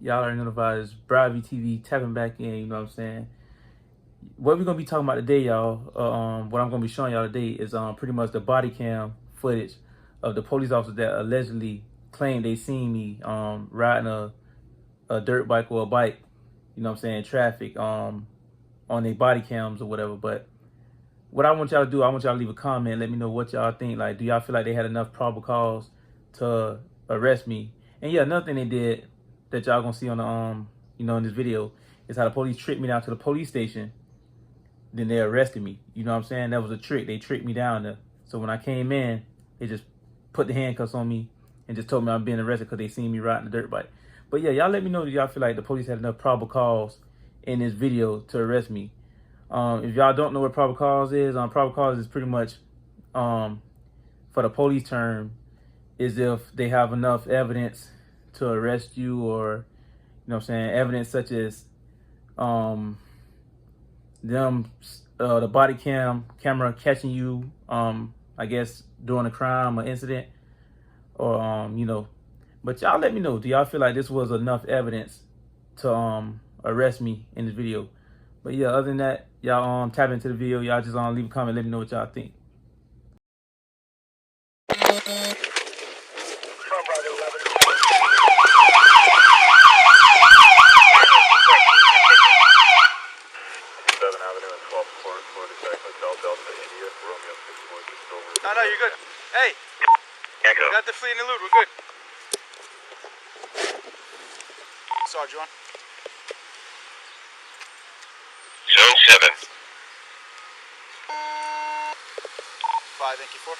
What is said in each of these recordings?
Y'all are notified. It's Broward TV tapping back in. You know what I'm saying? What we're gonna be talking about today, y'all. What I'm gonna be showing y'all today is pretty much the body cam footage of the police officers that allegedly claimed they seen me riding a dirt bike or a bike. You know what I'm saying? Traffic on their body cams or whatever. But what I want y'all to do, I want y'all to leave a comment. Let me know what y'all think. Like, do y'all feel like they had enough probable cause to arrest me? And yeah, another thing they did that y'all gonna see on the in this video is how the police tricked me down to the police station. Then they arrested me. You know what I'm saying? That was a trick. They tricked me down there. So when I came in, they just put the handcuffs on me and just told me I'm being arrested because they seen me riding a dirt bike. But yeah, y'all let me know if y'all feel like the police had enough probable cause in this video to arrest me. If y'all don't know what probable cause is, probable cause is pretty much, for the police term, is if they have enough evidence to arrest you, or, you know what I'm saying, evidence such as the body camera catching you, I guess, during a crime or incident, or, but y'all let me know, do y'all feel like this was enough evidence to arrest me in this video? But yeah, other than that, y'all tap into the video. Y'all just leave a comment, let me know what y'all think. No, you're good. Hey, we got the fleet in the loot. We're good. Sarge, you on? Zone 7. 5, thank you, 4. 5,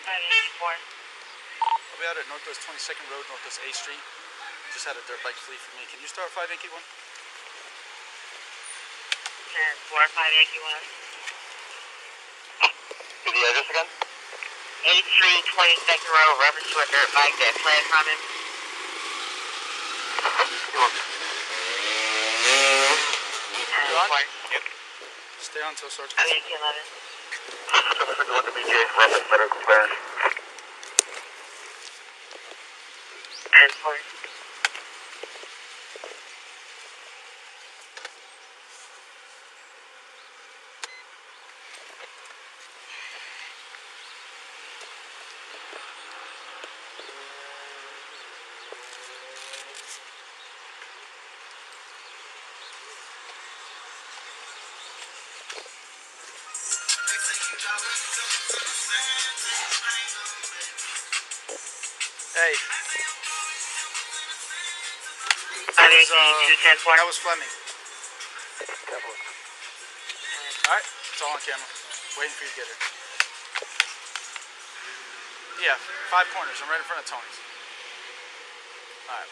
thank you, 4. I'll be out at Northwest 22nd Road, Northwest A Street. Just had a dirt bike fleet for me. Can you start 5, thank you, 1? 4, 5, thank you, 1. Give the address again? 83 22nd Road, reference to a dirt bike that fled from him. You on? Yep. Stay on until Sarge. Okay, 11. Look at BJ, reference letter clearance. 10, 4. Hey. That was Fleming. Alright, it's all on camera. Waiting for you to get her. Yeah, 5 corners. I'm right in front of Tony's. Alright.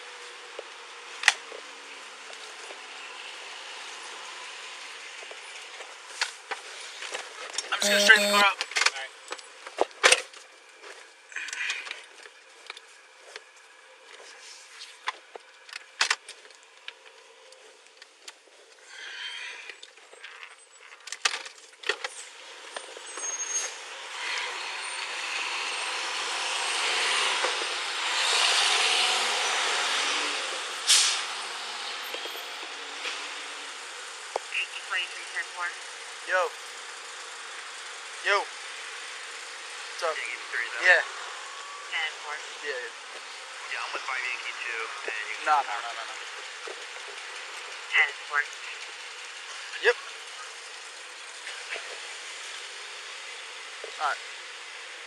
I'm just gonna straighten the car out. Alright. Yo. Yo. What's up? Yeah. 10, 4. Yeah. Yeah, I'm with 5 Yankee 2. And you No. 10, 4. Yep. Alright.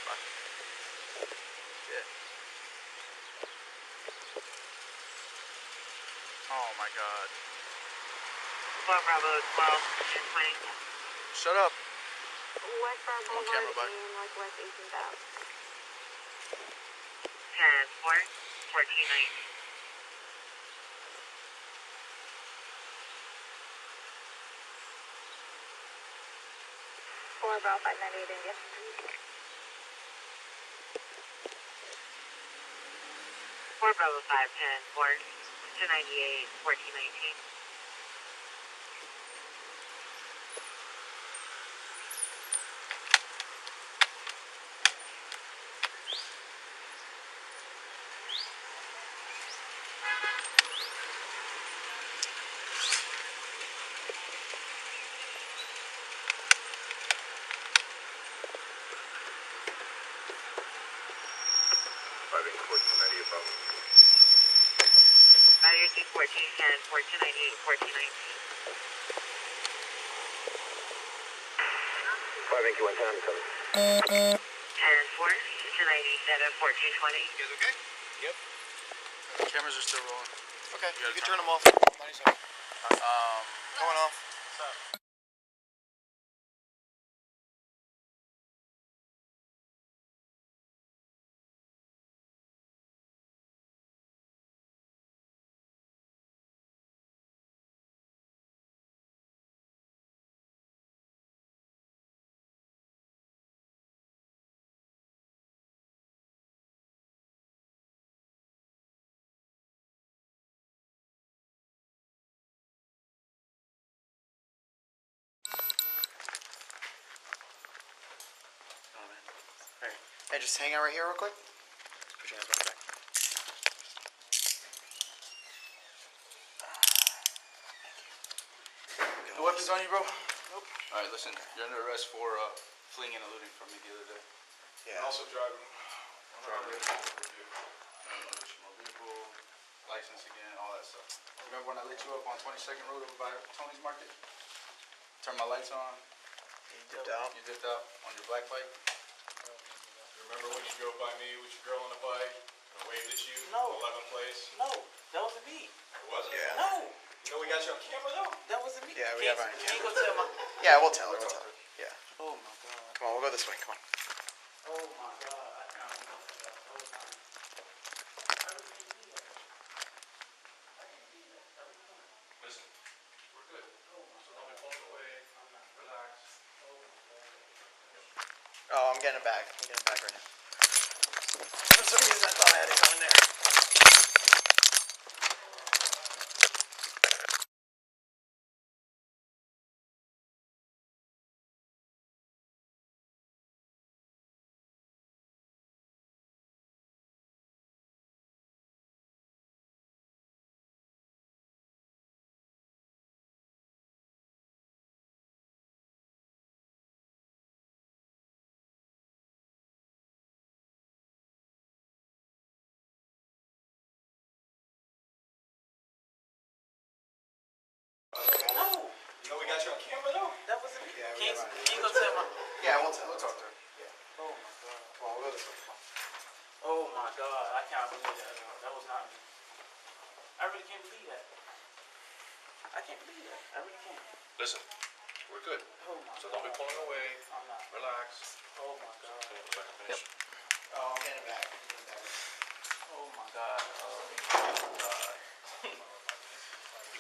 Bye. Yeah. Oh my god. 4 Bravo 12, 10, 20. Shut up. West Bravo On camera, bye. Northwest 18th Ave. 10, 4, 14, 9. 4 Bravo 598 India. 4 Bravo 5, 10, 4, 298, 14, 19. 1490 above. IRC 1410, 1498, 1419. 5 NQ 110, 10 4, 297, 1420. You guys okay? Yep. Cameras are still rolling. Okay, you can turn them off. 97. Going off. Hey, just hang out right here real quick. Put your hands behind your back. No weapons on you, bro? Nope. All right, listen. You're under arrest for fleeing and eluding from me the other day. Yeah. And also driving. Unregistered vehicle, license again, all that stuff. Remember when I lit you up on 22nd Road over by Tony's Market? Turned my lights on. You dipped out. You dipped out on your black bike. Remember when you drove by me with your girl on a bike and I waved at you? No. 11th place. No, that wasn't me. It wasn't? Yeah. No, You know we got you on camera though? that wasn't me. Yeah, we Can got you- Ryan. Can you go tell my? Yeah, we'll tell her. We'll tell her. Yeah. Oh my god. Come on, we'll go this way. Come on. Oh my god. I can't believe that. That was not me. I really can't believe that. I can't believe that. I really can't. Listen, we're good. Oh my So don't be pulling away. I'm not. Relax. Oh my god. Oh, I'm getting it back. I'm getting it back right now. For some reason, I thought I had it on there. No, You know we got you on camera though? that wasn't me. Yeah, we Can you, got Ryan. can you go tell my? Yeah, we'll tell her. We'll talk to her. Yeah. Oh my god. Come on, we'll go this way. Come on. Oh my god. I can't believe that. That was not me. I really can't believe that. I can't believe that. I really can't. Listen, we're good. Oh my So god. don't be pulling away. I'm not. Relax. Oh my god. Finish. Oh, I'm getting it back. I'm getting it back. Oh my god. Oh my god.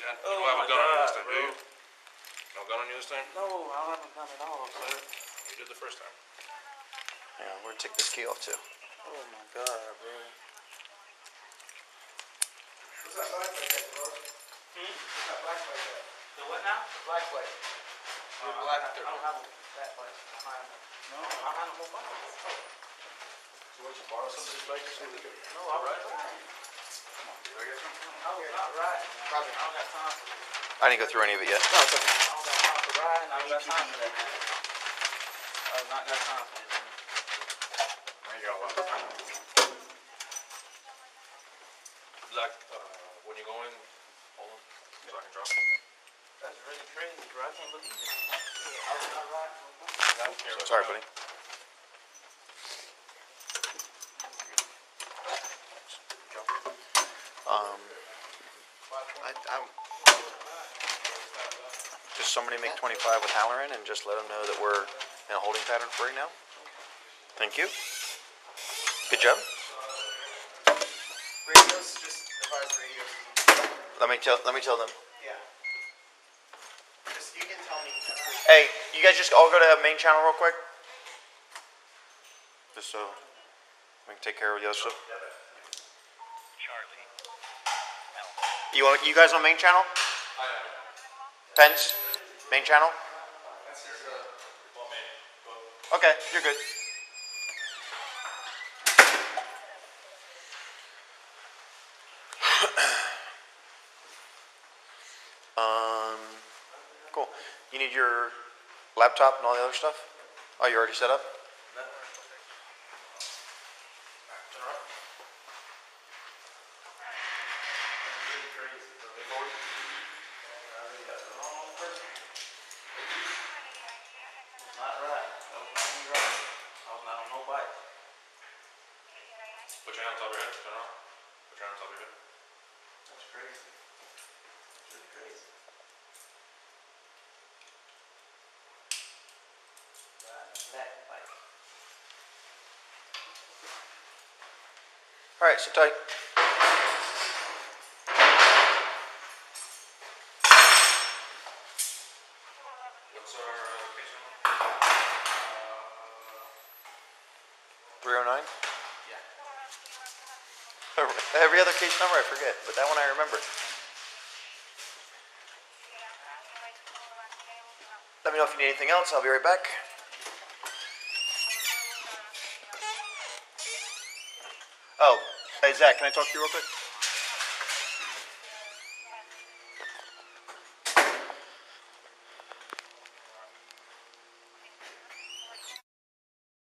You Oh don't have my a gun on you God, this time, do bro. you? No gun on you this time? No, I don't have a gun at all, sir. You did the first time. Yeah, we're gonna take this key off too. Oh my god, bro. What's that black bike at, bro? What's that black bike at? The what now? The black bike. I don't have a flat bike behind me. No? Behind the mobile. So what, you borrow somebody's bike or something? No, I was riding. Come on, dude. I got you on camera. I was not riding, man. Roger. I don't got time for this. I didn't go through any of it yet. No, it's okay. I don't got time for riding. I don't got time for that, man. I have not got time for this, man. Now you got a lot of time. Black, when you go in, hold on, so I can drop it. That's really crazy, bro. I can't believe it. I was not riding. No bike. Sorry, buddy. Just somebody make 25 with Halloran and just let them know that we're in a holding pattern for right now. Thank you. Good job. Radios, just advise radios. Let me tell them. Yeah. Just, you can tell me. Hey, you guys just all go to main channel real quick. Just so we can take care of the other stuff. You guys on main channel? Pence? Main channel? Okay, you're good. Cool. You need your laptop and all the other stuff? Oh, you already set up? really crazy. So they always, I really got the wrong person. It's not right. That was not me right. I was not on no bike. Put your hand on top of your head. Turn around. Put your hand on top of your head. That's crazy. It's really crazy. Riding a black bike. All right, sit tight. What's our case number? 309. Yeah. Every other case number I forget, but that one I remember. Let me know if you need anything else. I'll be right back. Oh, hey Zach, can I talk to you real quick?